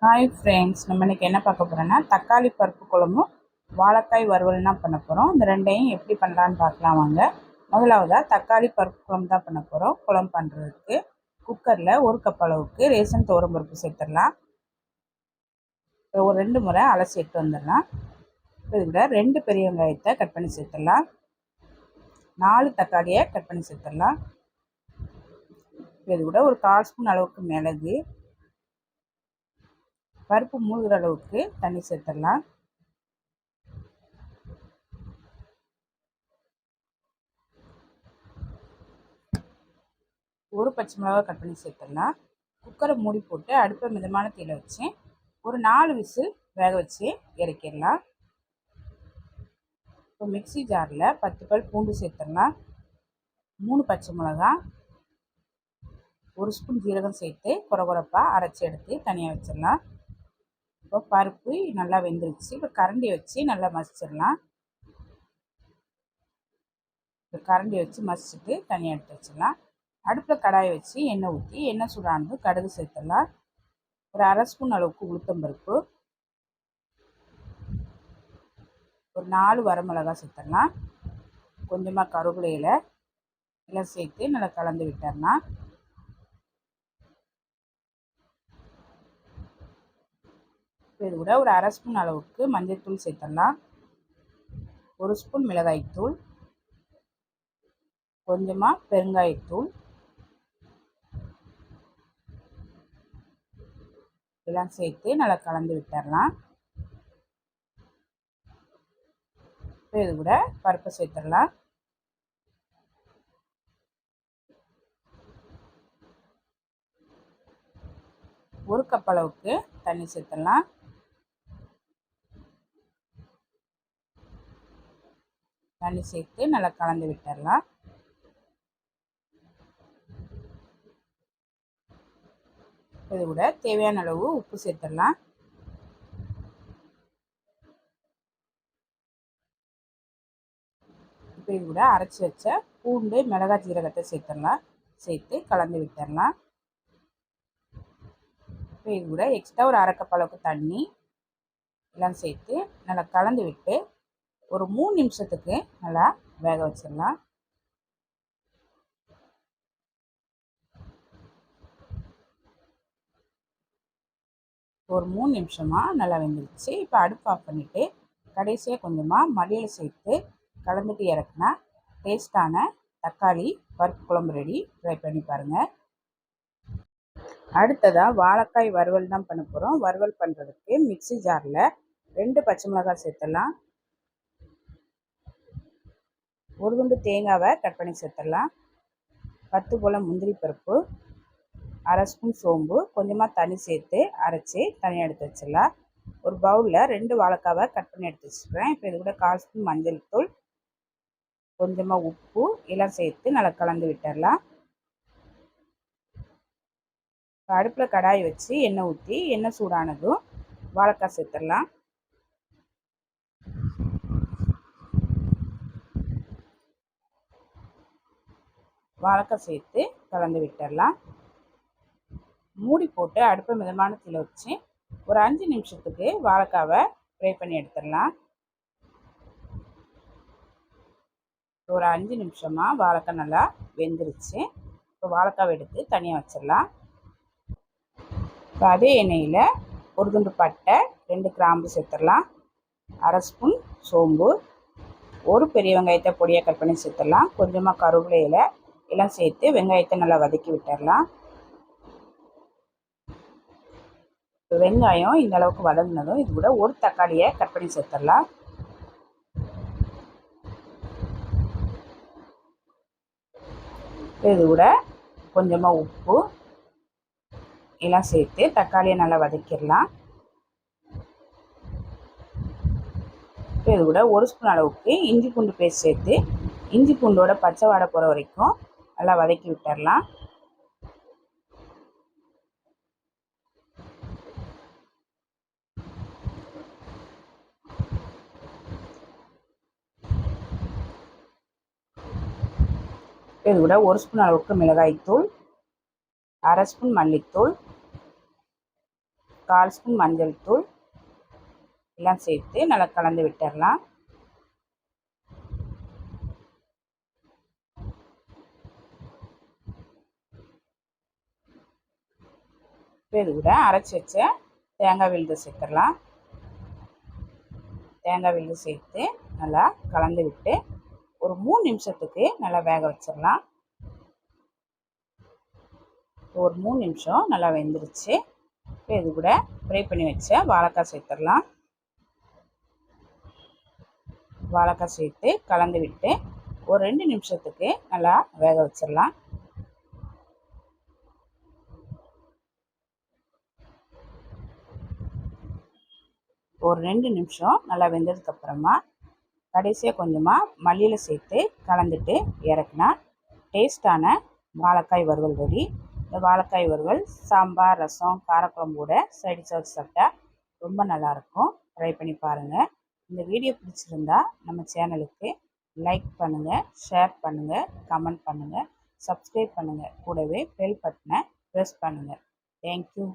Hi friends, நம்ம இன்றைக்கி என்ன பார்க்க போகிறோன்னா தக்காளி பருப்பு குழம்பும் வாழைக்காய் வறுவல்னா பண்ண போகிறோம். இந்த ரெண்டையும் எப்படி பண்ணலான்னு பார்க்கலாம் வாங்க. முதலாவதாக தக்காளி பருப்பு குழம்பு தான் பண்ண போகிறோம். குழம்பு பண்ணுறதுக்கு குக்கரில் 1 கப் அளவுக்கு ரேஷன் துவரம் பருப்பு சேர்த்துடலாம். ஒரு 2 முறை அலசி எடுத்து வந்துடலாம். இதில் 2 பெரிய வெங்காயத்தை கட் பண்ணி சேர்த்துடலாம். 4 தக்காளியை கட் பண்ணி சேர்த்துடலாம். இது கூட ஒரு 1/4 ஸ்பூன் அளவுக்கு மிளகு, பருப்பு மூழ்கிற அளவுக்கு தண்ணி சேர்த்துடலாம். ஒரு பச்சை மிளகா கட் பண்ணி சேர்த்துடலாம். குக்கரை மூடி போட்டு அடுப்பை மிதமான தீயில வச்சு ஒரு 4 விசில் வேக வச்சு இறக்கிடலாம். இப்போ மிக்சி ஜாரில் 10 பல் பூண்டு சேர்த்துடலாம். 3 பச்சை மிளகா, 1 ஸ்பூன் ஜீரகம் சேர்த்து குறகுறப்பாக அரைச்சி எடுத்து தனியாக வச்சிடலாம். இப்போ பருப்பு நல்லா வெந்துருச்சு. இப்போ கரண்டி வச்சு நல்லா மசிச்சிடலாம். இப்போ கரண்டி வச்சு மசிச்சுட்டு தனியாக எடுத்து வச்சிடலாம். அடுப்பில் கடாயை வச்சு எண்ணெய் ஊற்றி எண்ணெய் சூடானது கடுகு சேர்த்துடலாம். ஒரு 1/2 ஸ்பூன் அளவுக்கு உளுத்தம்பருப்பு, ஒரு 4 வரமிளகா சேர்த்துடலாம். கொஞ்சமாக கருவேப்பிலை இலை எல்லாம் சேர்த்து நல்லா கலந்து விட்டுடலாம். இது கூட ஒரு 1/2 ஸ்பூன் அளவுக்கு மஞ்சள் தூள் சேர்த்துடலாம். 1 ஸ்பூன் மிளகாய்த்தூள், கொஞ்சமாக பெருங்காயத்தூள் எல்லாம் சேர்த்து நல்லா கலந்து விட்டுடலாம். இது கூட பருப்பு சேர்த்துடலாம். ஒரு கப் அளவுக்கு தண்ணி சேர்த்துடலாம். தண்ணி சேர்த்து நல்லா கலந்து விட்டுடலாம். இது கூட தேவையான அளவு உப்பு சேர்த்துடலாம். இப்போ இது கூட அரைச்சி வச்ச பூண்டு, மிளகாய், ஜீரகத்தை சேர்த்துடலாம். சேர்த்து கலந்து விட்டுடலாம். இப்போ இது கூட எக்ஸ்ட்ரா ஒரு 1/2 கப் அளவுக்கு தண்ணி எல்லாம் சேர்த்து நல்லா கலந்து விட்டு ஒரு 3 நிமிஷத்துக்கு நல்லா வேக வச்சிடலாம். ஒரு 3 நிமிஷமாக நல்லா வெந்துருச்சு. இப்போ அடுப்பு ஆஃப் பண்ணிவிட்டு கடைசியாக கொஞ்சமாக மல்லியில் சேர்த்து கலந்துட்டு இறக்குனா டேஸ்டான தக்காளி பருப்பு குழம்பு ரெடி. ட்ரை பண்ணி பாருங்கள். அடுத்ததாக வாழைக்காய் வறுவல் தான் பண்ண போகிறோம். வறுவல் பண்ணுறதுக்கு மிக்சி ஜாரில் 2 பச்சை மிளகாய் சேர்த்துடலாம். ஒரு துண்டு தேங்காவை கட் பண்ணி சேர்த்துடலாம். 10 போல் முந்திரி பருப்பு, 1/2 ஸ்பூன் சோம்பு, கொஞ்சமாக தண்ணி சேர்த்து அரைச்சி தனியாக எடுத்து வச்சிடலாம். ஒரு பவுலில் 2 வாழைக்காவை கட் பண்ணி எடுத்து வச்சுக்கிறேன். இப்போ இது கூட 1/4 ஸ்பூன் மஞ்சள் தூள், கொஞ்சமாக உப்பு எல்லாம் சேர்த்து நல்லா கலந்து விட்டுடலாம். இப்போ அடுப்பில் கடாய் வச்சு எண்ணெய் ஊற்றி எண்ணெய் சூடானதும் வாழைக்காய் சேர்த்துடலாம். வாழைக்காய் சேர்த்து கலந்து விட்டுடலாம். மூடி போட்டு அடுப்பை மிதமான தீயில வச்சு ஒரு 5 நிமிஷத்துக்கு வாழைக்காவை ஃப்ரை பண்ணி எடுத்துடலாம். ஒரு 5 நிமிஷமாக வாழைக்காய் நல்லா வெந்துருச்சு. இப்போ வாழைக்காவை எடுத்து தனியாக வச்சிடலாம். இப்போ அதே எண்ணெயில் ஒரு துண்டு பட்டை, 2 கிராம்பு சேர்த்துடலாம். 1/2 ஸ்பூன் சோம்பு, ஒரு பெரிய வெங்காயத்தை பொடியாக கட் பண்ணி சேர்த்துடலாம். கொஞ்சமாக கருவேப்பிலை இலை எல்லாம் சேர்த்து வெங்காயத்தை நல்லா வதக்கி விட்டுடலாம். வெங்காயம் இந்த அளவுக்கு வதங்கினதும் இது கூட ஒரு தக்காளியை கட் பண்ணி சேர்த்துடலாம். இது கூட கொஞ்சமாக உப்பு எல்லாம் சேர்த்து தக்காளியை நல்லா வதக்கிடலாம். இது கூட 1 ஸ்பூன் அளவுக்கு இஞ்சி பூண்டு பேஸ்ட் சேர்த்து இஞ்சி பூண்டோட பச்சை வாடை போகிற வரைக்கும் நல்லா வதக்கி விட்டுடலாம். இது கூட 1 ஸ்பூன் அளவுக்கு மிளகாய்த்தூள், 1/2 ஸ்பூன் மல்லித்தூள், 1/4 ஸ்பூன் மஞ்சள் தூள் எல்லாம் சேர்த்து நல்லா கலந்து விட்டுடலாம். இப்போ இது கூட அரைச்சி வச்ச தேங்காய் விழுது சேர்த்துடலாம். தேங்காய் விழுது சேர்த்து நல்லா கலந்து விட்டு ஒரு 3 நிமிஷத்துக்கு நல்லா வேக வச்சிடலாம். ஒரு 3 நிமிஷம் நல்லா வெந்துருச்சு. இப்போ இது கூட ஃப்ரை பண்ணி வச்ச வாழைக்காய் சேர்த்துடலாம். வாழைக்காய் சேர்த்து கலந்து விட்டு ஒரு 2 நிமிஷத்துக்கு நல்லா வேக வச்சிடலாம். ஒரு 2 நிமிஷம் நல்லா வெந்ததுக்கப்புறமா கடைசியாக கொஞ்சமாக மல்லியில சேர்த்து கலந்துட்டு இறக்குனா டேஸ்டான வாழைக்காய் வறுவல் ரெடி. இந்த வாழைக்காய் வறுவல் சாம்பார், ரசம், காரக்குழம்போட சைடு சாப்பிட்டு சாப்பிட்டா ரொம்ப நல்லாயிருக்கும். ட்ரை பண்ணி பாருங்கள். இந்த வீடியோ பிடிச்சிருந்தா நம்ம சேனலுக்கு லைக் பண்ணுங்கள், ஷேர் பண்ணுங்கள், கமெண்ட் பண்ணுங்கள், சப்ஸ்கிரைப் பண்ணுங்கள். கூடவே பெல் பட்டனை ப்ரெஸ் பண்ணுங்கள். தேங்க்யூ.